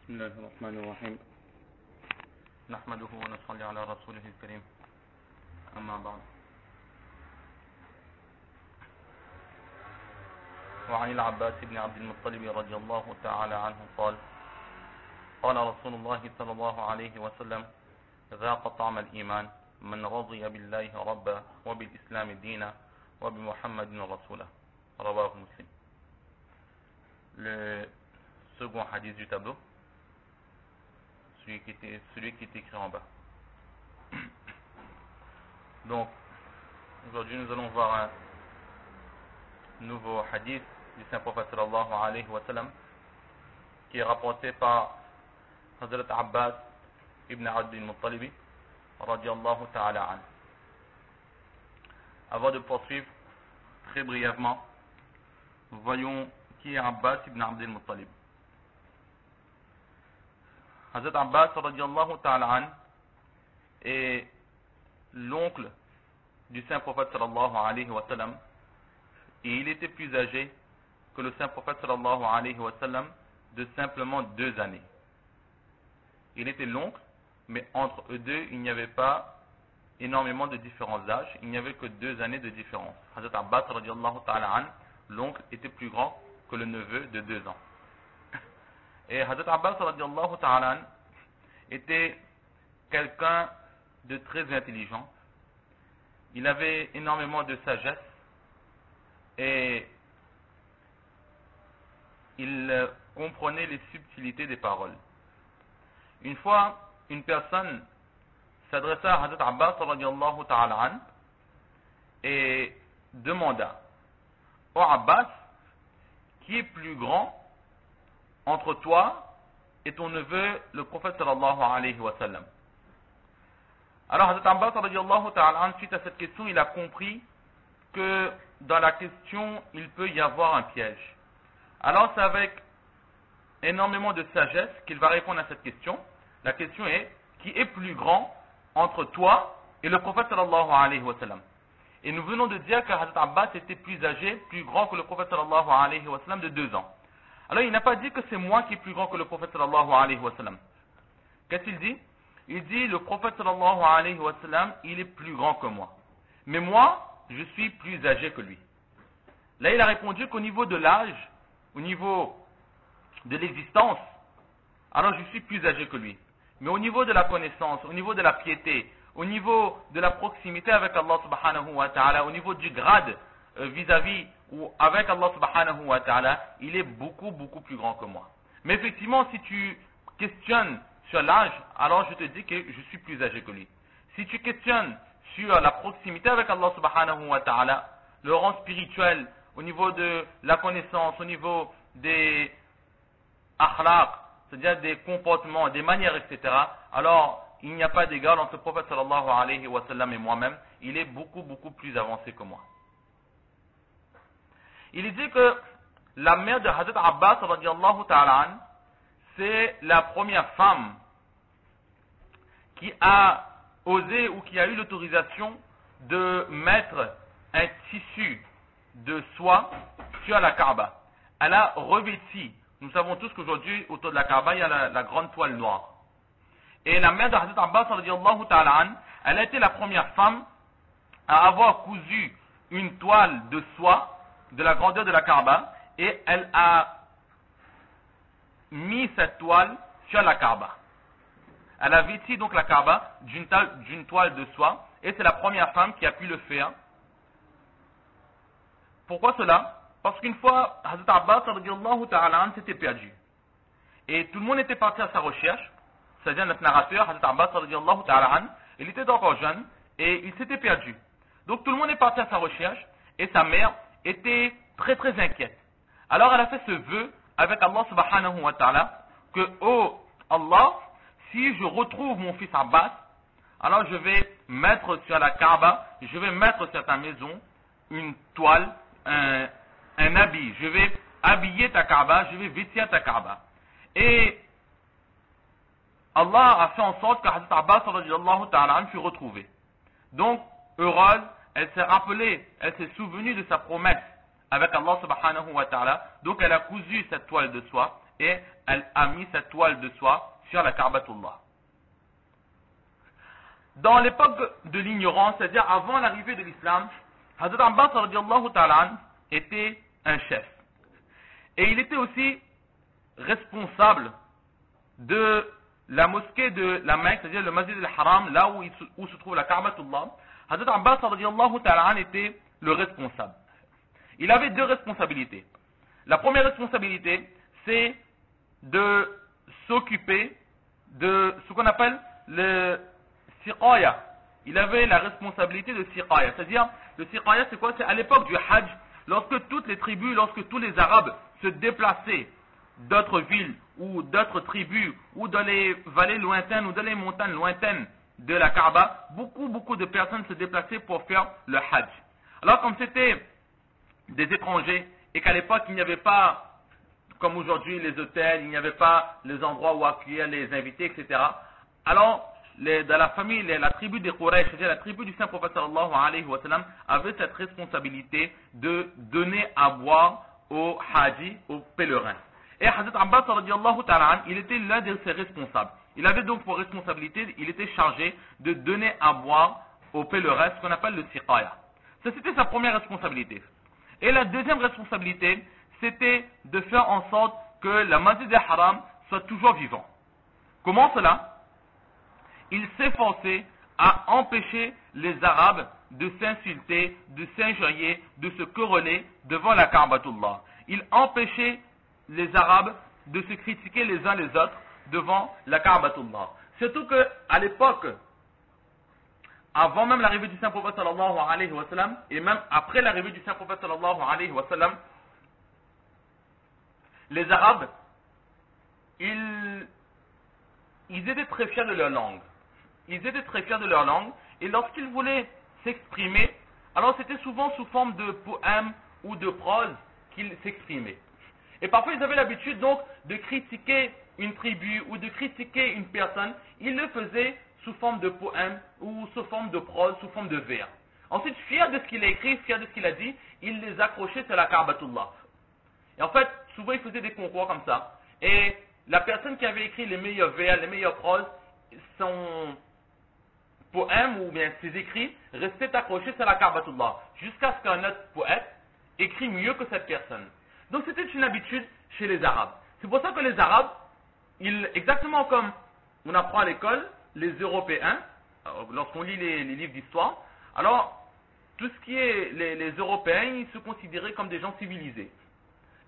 بسم الله الرحمن الرحيم نحمده ونصلي على رسوله الكريم أما بعد وعن العباس بن عبد المطلب رضي الله تعالى عنه قال قال رسول الله صلى الله عليه وسلم ذاق طعم الإيمان من رضي بالله ربا وبالإسلام دينا وبمحمد رسولا رواه مسلم. Le second hadith du tableau, celui qui est écrit en bas. Donc, aujourd'hui nous allons voir un nouveau hadith du Saint-Prophète sallallahu alayhi wa sallam qui est rapporté par Hazrat Abbas ibn Abd al-Muttalib radiyallahu ta'ala an. Avant de poursuivre, très brièvement, voyons qui est Abbas ibn Abd al-Muttalib. Hazrat Abbas radiyallahu ta'ala an est l'oncle du Saint-Prophète sallallahu alayhi wa sallam et il était plus âgé que le Saint-Prophète sallallahu alayhi wa sallam de simplement 2 années. Il était l'oncle, mais entre eux deux, il n'y avait pas énormément de différents âges, il n'y avait que 2 années de différence. Hazrat Abbas radiyallahu ta'ala an, l'oncle était plus grand que le neveu de 2 ans. Et Hazrat Abbas radiyallahu ta'ala an était quelqu'un de très intelligent. Il avait énormément de sagesse et il comprenait les subtilités des paroles. Une fois, une personne s'adressa à Hazrat Abbas radiyallahu ta'ala an et demanda: "Oh Abbas, qui est plus grand entre toi et ton neveu, le prophète sallallahu alayhi wa sallam?" Alors Hazrat Abbas radiyallahu ta'ala an, suite à cette question, il a compris que dans la question, il peut y avoir un piège. Alors c'est avec énormément de sagesse qu'il va répondre à cette question. La question est: qui est plus grand entre toi et le prophète sallallahu alayhi wa sallam? Et nous venons de dire que Hazrat Abbas était plus âgé, plus grand que le prophète sallallahu alayhi wa sallam de 2 ans. Alors il n'a pas dit que c'est moi qui est plus grand que le prophète sallallahu alayhi wa sallam. Qu'est-ce qu'il dit? Il dit: le prophète sallallahu alayhi wa sallam, il est plus grand que moi. Mais moi, je suis plus âgé que lui. Là, il a répondu qu'au niveau de l'âge, au niveau de l'existence, alors je suis plus âgé que lui. Mais au niveau de la connaissance, au niveau de la piété, au niveau de la proximité avec Allah subhanahu wa ta'ala, au niveau du grade vis-à-vis ou avec Allah subhanahu wa ta'ala, il est beaucoup plus grand que moi. Mais effectivement, si tu questionnes sur l'âge, alors je te dis que je suis plus âgé que lui. Si tu questionnes sur la proximité avec Allah subhanahu wa ta'ala, le rang spirituel, au niveau de la connaissance, au niveau des akhlaq, c'est-à-dire des comportements, des manières, etc., alors il n'y a pas d'égal entre le prophète sallallahu alayhi wa sallam et moi-même. Il est beaucoup plus avancé que moi. Il dit que la mère de Hazrat Abbas radiyallahu ta'ala an, c'est la première femme qui a osé ou qui a eu l'autorisation de mettre un tissu de soie sur la Kaaba. Elle a revêti, nous savons tous qu'aujourd'hui autour de la Kaaba il y a la grande toile noire. Et la mère de Hazrat Abbas radiyallahu ta'ala an, elle a été la première femme à avoir cousu une toile de soie de la grandeur de la Kaaba et elle a mis cette toile sur la Kaaba. Elle a vêti donc la Kaaba d'une toile de soie et c'est la première femme qui a pu le faire. Pourquoi cela? Parce qu'une fois, Hazrat Abbas radiyallahu ta'ala an s'était perdu. Et tout le monde était parti à sa recherche. C'est-à-dire notre narrateur, Hazrat Abbas radiyallahu ta'ala an, il était encore jeune et il s'était perdu. Donc tout le monde est parti à sa recherche et sa mère était très inquiète. Alors elle a fait ce vœu avec Allah subhanahu wa ta'ala que: oh Allah, si je retrouve mon fils Abbas, alors je vais mettre sur la Kaaba, je vais mettre sur ta maison une toile, un habit. Je vais habiller ta Kaaba, je vais vêtir ta Kaaba. Et Allah a fait en sorte que Hazrat Abbas radiyallahu ta'ala an fut retrouvé. Donc, heureuse, elle s'est rappelée, elle s'est souvenue de sa promesse avec Allah subhanahu wa ta'ala. Donc, elle a cousu cette toile de soie et elle a mis cette toile de soie sur la Ka'batullah. Dans l'époque de l'ignorance, c'est-à-dire avant l'arrivée de l'islam, Hazrat Abbas radiallahu ta'ala était un chef. Et il était aussi responsable de la mosquée de la Mecque, c'est-à-dire le Masjid al-Haram, là où se trouve la Ka'batullah. Hazrat Abbas radiallahu ta'ala était le responsable. Il avait deux responsabilités. La première responsabilité, c'est de s'occuper de ce qu'on appelle le siqaya. Il avait la responsabilité de siqaya. C'est-à-dire, le siqaya, c'est quoi? C'est à l'époque du Hajj, lorsque toutes les tribus, lorsque tous les Arabes se déplaçaient d'autres villes ou d'autres tribus ou dans les vallées lointaines ou dans les montagnes lointaines de la Kaaba, beaucoup de personnes se déplaçaient pour faire le Hajj. Alors, comme c'était des étrangers et qu'à l'époque, il n'y avait pas comme aujourd'hui les hôtels, il n'y avait pas les endroits où accueillir les invités, etc. Alors, dans la famille, la tribu des Quraysh, c'est-à-dire la tribu du Saint-Prophète sallallahu alayhi wa sallam, avait cette responsabilité de donner à boire aux Haji, aux pèlerins. Et Hazrat Abbas radiallahu ta'ala, il était l'un de ses responsables. Il avait donc pour responsabilité, il était chargé de donner à boire aux pèlerins, ce qu'on appelle le siqaya. Ça, c'était sa première responsabilité. Et la deuxième responsabilité, c'était de faire en sorte que la Masjid al-Haram soit toujours vivant. Comment cela? Il s'efforçait à empêcher les Arabes de s'insulter, de s'injurier, de se quereller devant la Ka'batullah. Il empêchait les Arabes de se critiquer les uns les autres devant la Ka'batullah. Surtout qu'à l'époque, avant même l'arrivée du Saint-Prophète sallallahu alayhi wa sallam, et même après l'arrivée du Saint-Prophète sallallahu alayhi wa sallam, les Arabes, ils étaient très fiers de leur langue. Ils étaient très fiers de leur langue, et lorsqu'ils voulaient s'exprimer, alors c'était souvent sous forme de poèmes ou de prose qu'ils s'exprimaient. Et parfois ils avaient l'habitude donc de critiquer une tribu ou de critiquer une personne, ils le faisaient sous forme de poèmes ou sous forme de prose, sous forme de vers. Ensuite, fiers de ce qu'il a écrit, fiers de ce qu'il a dit, ils les accrochaient sur la Ka'batullah. Et en fait, souvent ils faisaient des concours comme ça. Et la personne qui avait écrit les meilleurs vers, les meilleures proses, son poème ou bien ses écrits restaient accrochés sur la Ka'batullah. Jusqu'à ce qu'un autre poète écrit mieux que cette personne. Donc c'était une habitude chez les Arabes. C'est pour ça que les Arabes, exactement comme on apprend à l'école, les Européens, lorsqu'on lit les livres d'histoire, alors tout ce qui est les Européens, ils se considéraient comme des gens civilisés.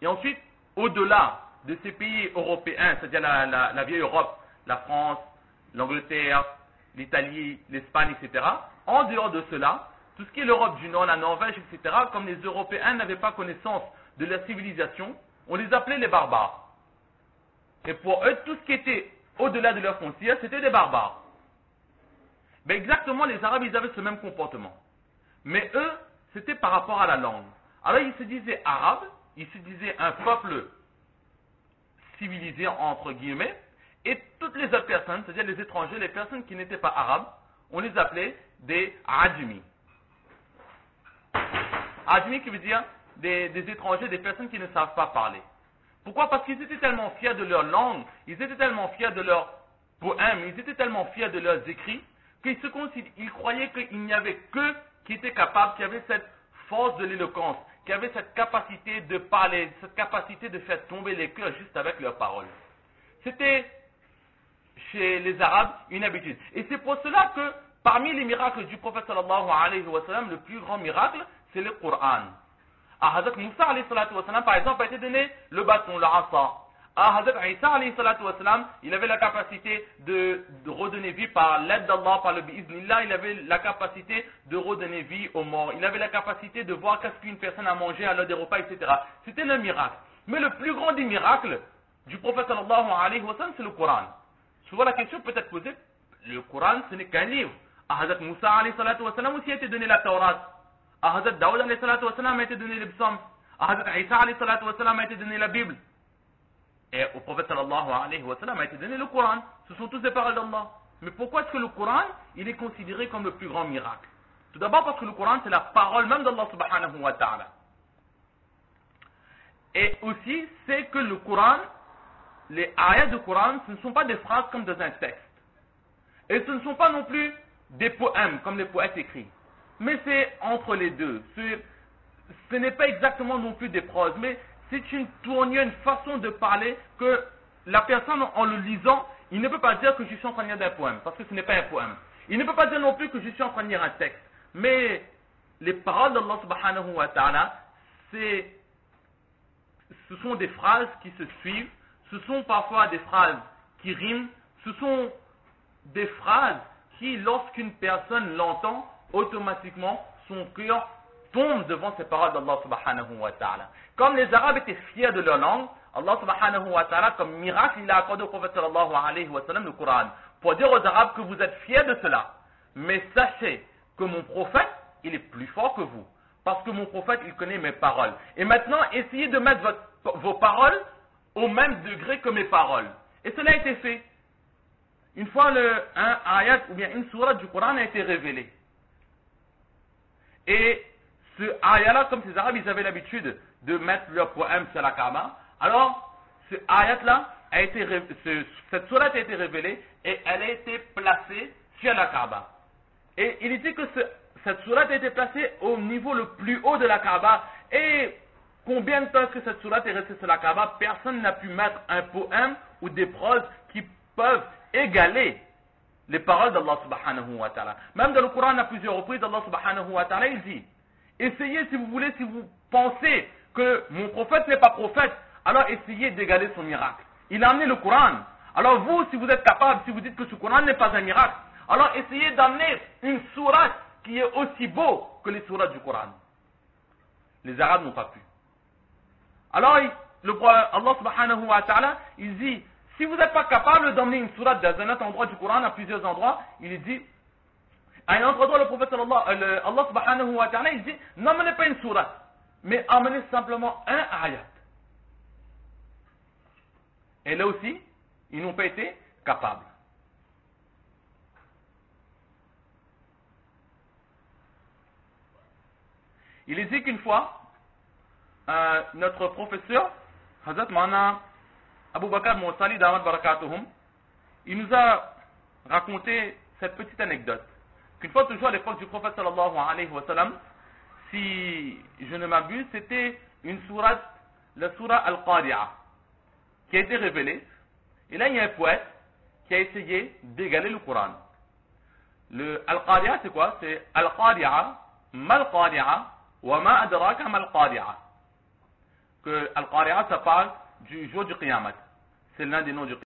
Et ensuite, au-delà de ces pays européens, c'est-à-dire la vieille Europe, la France, l'Angleterre, l'Italie, l'Espagne, etc., en dehors de cela, tout ce qui est l'Europe du Nord, la Norvège, etc., comme les Européens n'avaient pas connaissance de leur civilisation, on les appelait les barbares. Et pour eux, tout ce qui était au-delà de leur frontière, c'était des barbares. Mais exactement, les Arabes, ils avaient ce même comportement. Mais eux, c'était par rapport à la langue. Alors, ils se disaient arabes, ils se disaient un peuple civilisé, entre guillemets, et toutes les autres personnes, c'est-à-dire les étrangers, les personnes qui n'étaient pas arabes, on les appelait des adjmis. Adjmis qui veut dire des étrangers, des personnes qui ne savent pas parler. Pourquoi? Parce qu'ils étaient tellement fiers de leur langue, ils étaient tellement fiers de leurs poèmes, ils étaient tellement fiers de leurs écrits, qu'ils croyaient qu'il n'y avait qu'eux qui étaient capables, qui avaient cette force de l'éloquence, qui avaient cette capacité de parler, cette capacité de faire tomber les cœurs juste avec leurs paroles. C'était chez les Arabes une habitude. Et c'est pour cela que parmi les miracles du prophète sallallahu alayhi wa sallam, le plus grand miracle, c'est le Coran. À Hazrat Moussa alayhi salatu wa sallam, par exemple, a été donné le bâton, le asa. À Hazrat Isa alayhi salatu wa sallam, il avait la capacité de redonner vie par l'aide d'Allah, par le bi'iznillah, il avait la capacité de redonner vie aux morts. Il avait la capacité de voir qu'est-ce qu'une personne a mangé à l'heure des repas, etc. C'était le miracle. Mais le plus grand des miracles du prophète sallallahu alayhi wa sallam, c'est le Coran. Souvent la question peut être posée, le Coran ce n'est qu'un livre. À Hazrat Moussa alayhi salatu wa sallam aussi a été donné la Taurat. À Hazrat Daoud alayhi salatu wa sallam a été donné les psaumes. À Hazrat Isa alayhi salatu wa sallam a été donné la Bible. Et au prophète sallallahu alayhi wa sallam a été donné le Coran. Ce sont tous des paroles d'Allah. Mais pourquoi est-ce que le Coran, il est considéré comme le plus grand miracle? Tout d'abord parce que le Coran, c'est la parole même d'Allah subhanahu wa ta'ala. Et aussi, c'est que le Coran, les ayats du Coran, ce ne sont pas des phrases comme dans un texte. Et ce ne sont pas non plus des poèmes, comme les poètes écrits. Mais c'est entre les deux. Ce n'est pas exactement non plus des proses, mais c'est une tournure, une façon de parler que la personne, en le lisant, il ne peut pas dire que je suis en train de lire un poème, parce que ce n'est pas un poème. Il ne peut pas dire non plus que je suis en train de lire un texte. Mais les paroles d'Allah subhanahu wa ta'ala, ce sont des phrases qui se suivent, ce sont parfois des phrases qui riment, ce sont des phrases qui, lorsqu'une personne l'entend, automatiquement, son cœur tombe devant ces paroles d'Allah subhanahu wa ta'ala. Comme les Arabes étaient fiers de leur langue, Allah subhanahu wa ta'ala, comme miracle, il a accordé au prophète sallallahu alayhi wa sallam le Coran, pour dire aux Arabes que vous êtes fiers de cela. Mais sachez que mon prophète, il est plus fort que vous. Parce que mon prophète, il connaît mes paroles. Et maintenant, essayez de mettre vos paroles au même degré que mes paroles. Et cela a été fait. Une fois un ayat ou bien une sourate du Coran a été révélée. Et ce ayat-là, comme ces Arabes, ils avaient l'habitude de mettre leur poème sur la Kaaba. Alors, ce ayat-là, cette sourate a été révélée et elle a été placée sur la Kaaba. Et il dit que cette sourate a été placée au niveau le plus haut de la Kaaba. Et combien de temps est-ce que cette sourate est restée sur la Kaaba? Personne n'a pu mettre un poème ou des proses qui peuvent égaler les paroles d'Allah subhanahu wa ta'ala. Même dans le Coran, à plusieurs reprises, Allah subhanahu wa ta'ala, il dit, essayez si vous voulez, si vous pensez que mon prophète n'est pas prophète, alors essayez d'égaler son miracle. Il a amené le Coran. Alors vous, si vous êtes capable, si vous dites que ce Coran n'est pas un miracle, alors essayez d'amener une sourate qui est aussi beau que les sourates du Coran. Les Arabes n'ont pas pu. Alors, Allah subhanahu wa ta'ala, il dit, si vous n'êtes pas capable d'emmener une sourate dans un autre endroit du Coran, à plusieurs endroits, il dit, à un autre endroit, le prophète Allah subhanahu wa ta'ala, il dit, n'emmenez pas une sourate, mais emmenez simplement un ayat. Et là aussi, ils n'ont pas été capables. Il est dit qu'une fois, notre professeur, Hazrat Mana Abu Bakr Moussali Damad Barakatuhum, il nous a raconté cette petite anecdote. Qu'une fois, toujours à l'époque du prophète sallallahu alayhi wa sallam, si je ne m'abuse, c'était une sourate, la sourate Al-Qari'a, qui a été révélée. Et là, il y a un poète qui a essayé d'égaler le Coran. Le Al-Qari'a, c'est quoi? C'est Al-Qari'a, Mal-Qari'a, wa ma adraka Mal-Qari'a. Que Al-Qari'a, ça parle du jour du Qiyamah. C'est l'un des noms du Qiyamah.